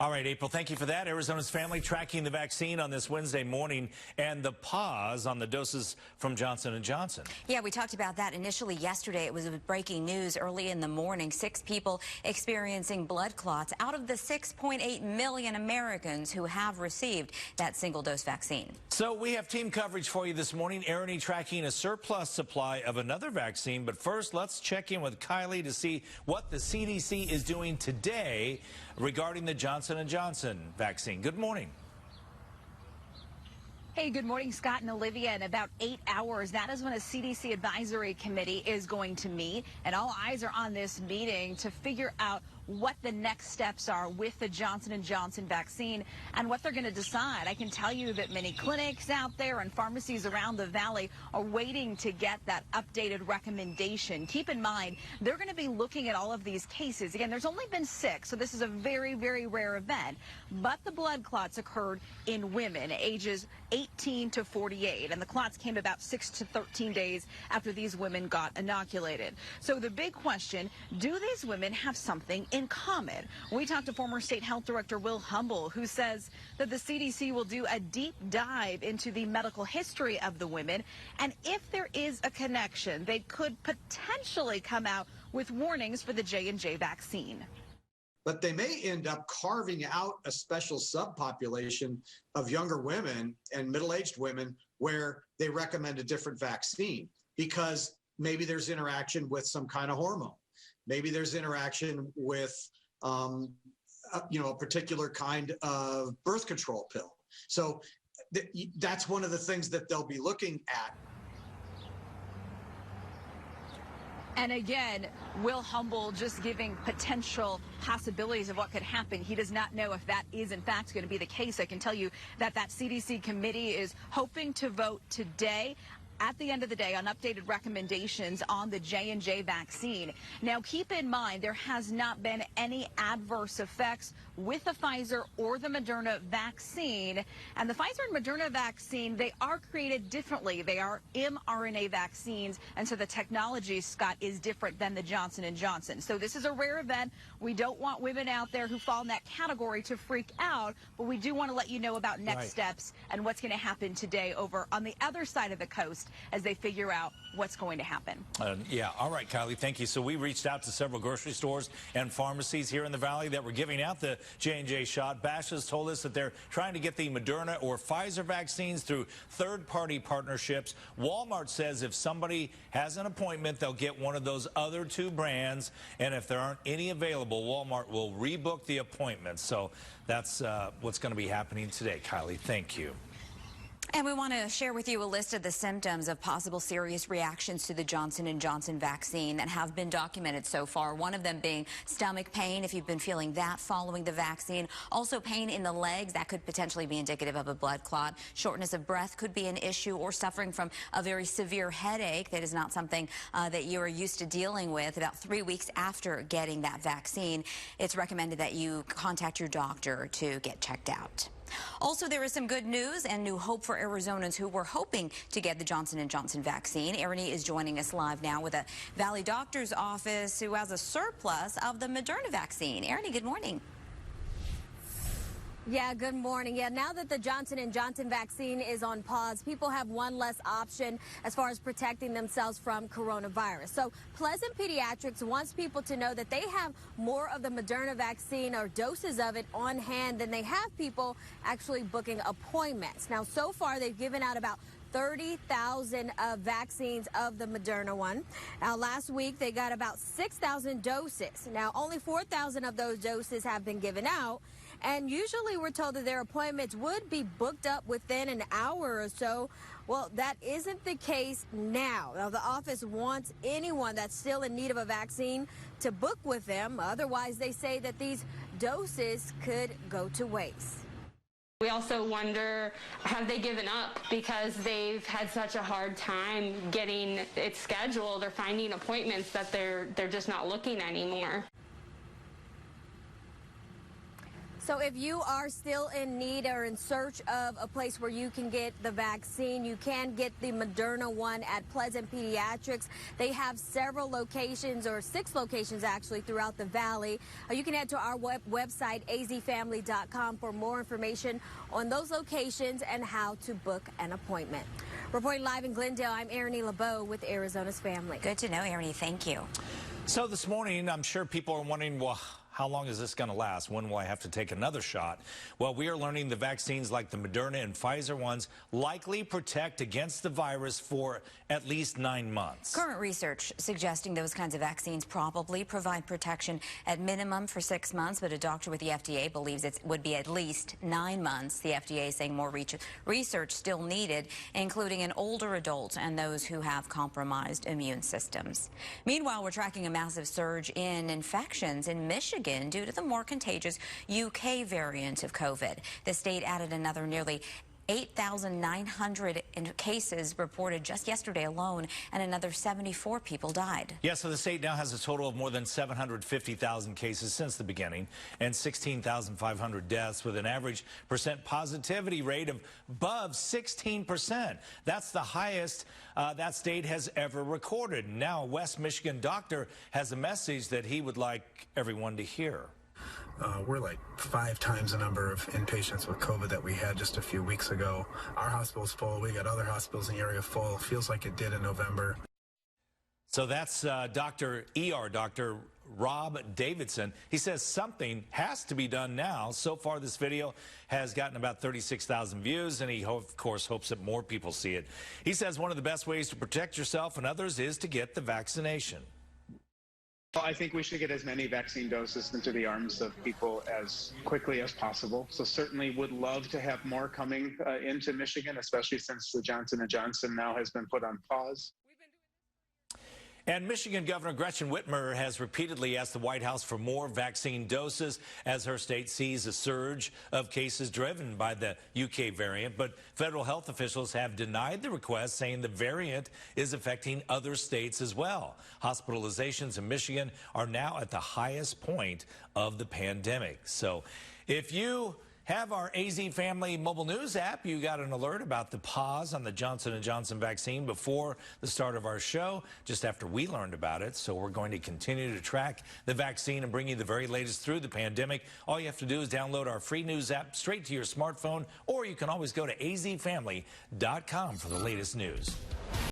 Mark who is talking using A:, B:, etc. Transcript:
A: All right, April, thank you for that. Arizona's family tracking the vaccine on this Wednesday morning and the pause on the doses from Johnson & Johnson.
B: Yeah, we talked about that initially yesterday. It was breaking news early in the morning. 6 people experiencing blood clots out of the 6.8 million Americans who have received that single-dose vaccine.
A: So we have team coverage for you this morning. Ernie tracking a surplus supply of another vaccine. But first, let's check in with Kylie to see what the CDC is doing today regarding the Johnson & Johnson vaccine. Good morning.
C: Hey, good morning, Scott and Olivia. In about 8 hours, that is when a CDC advisory committee is going to meet, and all eyes are on this meeting to figure out what the next steps are with the Johnson & Johnson vaccine and what they're going to decide. I can tell you that many clinics out there and pharmacies around the valley are waiting to get that updated recommendation. Keep in mind, they're going to be looking at all of these cases. Again, there's only been 6, so this is a very, very rare event. But the blood clots occurred in women ages 18 to 48, and the clots came about 6 to 13 days after these women got inoculated. So the big question, do these women have something in common? We talked to former State Health Director Will Humble, who says that the CDC will do a deep dive into the medical history of the women, and if there is a connection, they could potentially come out with warnings for the J&J vaccine.
D: But they may end up carving out a special subpopulation of younger women and middle-aged women where they recommend a different vaccine because maybe there's interaction with some kind of hormone. Maybe there's interaction with, a particular kind of birth control pill. So that's one of the things that they'll be looking at.
C: And again, Will Humble just giving potential possibilities of what could happen. He does not know if that is, in fact, going to be the case. I can tell you that CDC committee is hoping to vote today at the end of the day on updated recommendations on the J&J vaccine. Now, keep in mind, there has not been any adverse effects with the Pfizer or the Moderna vaccine. And the Pfizer and Moderna vaccine, they are created differently. They are mRNA vaccines, and so the technology, Scott, is different than the Johnson & Johnson. So this is a rare event. We don't want women out there who fall in that category to freak out, but we do want to let you know about next steps and what's going to happen today over on the other side of the coast as they figure out what's going to happen.
A: Yeah, all right, Kylie, thank you. So we reached out to several grocery stores and pharmacies here in the Valley that were giving out the J&J shot. Bash has told us that they're trying to get the Moderna or Pfizer vaccines through third-party partnerships. Walmart says if somebody has an appointment, they'll get one of those other 2 brands, and if there aren't any available, Walmart will rebook the appointment. So that's what's going to be happening today. Kylie, thank you.
B: And we want to share with you a list of the symptoms of possible serious reactions to the Johnson & Johnson vaccine that have been documented so far. One of them being stomach pain, if you've been feeling that following the vaccine. Also pain in the legs, that could potentially be indicative of a blood clot. Shortness of breath could be an issue, or suffering from a very severe headache that is not something that you are used to dealing with. About 3 weeks after getting that vaccine, it's recommended that you contact your doctor to get checked out. Also, there is some good news and new hope for Arizonans who were hoping to get the Johnson & Johnson vaccine. Ernie is joining us live now with a Valley doctor's office who has a surplus of the Moderna vaccine. Ernie, good morning.
E: Yeah, good morning. Yeah, now that the Johnson & Johnson vaccine is on pause, people have one less option as far as protecting themselves from coronavirus. So Pleasant Pediatrics wants people to know that they have more of the Moderna vaccine or doses of it on hand than they have people actually booking appointments. Now, so far, they've given out about 30,000 vaccines of the Moderna one. Now, last week, they got about 6,000 doses. Now, only 4,000 of those doses have been given out. And usually we're told that their appointments would be booked up within an hour or so. Well, that isn't the case now. Now, the office wants anyone that's still in need of a vaccine to book with them. Otherwise, they say that these doses could go to waste.
F: We also wonder, have they given up because they've had such a hard time getting it scheduled or finding appointments that they're just not looking anymore?
E: So if you are still in need or in search of a place where you can get the vaccine, you can get the Moderna one at Pleasant Pediatrics. They have several locations, or 6 locations actually, throughout the valley. You can head to our website, azfamily.com, for more information on those locations and how to book an appointment. Reporting live in Glendale, I'm Ernie LeBeau with Arizona's Family.
B: Good to know, Ernie. Thank you.
A: So this morning, I'm sure people are wondering, well, how long is this going to last? When will I have to take another shot? Well, we are learning the vaccines like the Moderna and Pfizer ones likely protect against the virus for at least 9 months.
B: Current research suggesting those kinds of vaccines probably provide protection at minimum for 6 months, but a doctor with the FDA believes it would be at least 9 months. The FDA saying more research still needed, including in older adults and those who have compromised immune systems. Meanwhile, we're tracking a massive surge in infections in Michigan due to the more contagious UK variant of COVID. The state added another nearly 8,900 cases reported just yesterday alone, and another 74 people died.
A: Yeah, so the state now has a total of more than 750,000 cases since the beginning and 16,500 deaths, with an average percent positivity rate of above 16%. That's the highest that state has ever recorded. Now, a West Michigan doctor has a message that he would like everyone to hear.
G: We're like 5 times the number of inpatients with COVID that we had just a few weeks ago. Our hospital's full. We got other hospitals in the area full. Feels like it did in November.
A: So that's Dr. Rob Davidson. He says something has to be done now. So far, this video has gotten about 36,000 views, and he, of course, hopes that more people see it. He says one of the best ways to protect yourself and others is to get the vaccination.
H: Well, I think we should get as many vaccine doses into the arms of people as quickly as possible. So certainly would love to have more coming into Michigan, especially since the Johnson & Johnson now has been put on pause.
A: And Michigan Governor Gretchen Whitmer has repeatedly asked the White House for more vaccine doses as her state sees a surge of cases driven by the UK variant. But federal health officials have denied the request, saying the variant is affecting other states as well. Hospitalizations in Michigan are now at the highest point of the pandemic. So if you have our AZ Family mobile news app, you got an alert about the pause on the Johnson & Johnson vaccine before the start of our show, just after we learned about it. So we're going to continue to track the vaccine and bring you the very latest through the pandemic. All you have to do is download our free news app straight to your smartphone, or you can always go to azfamily.com for the latest news.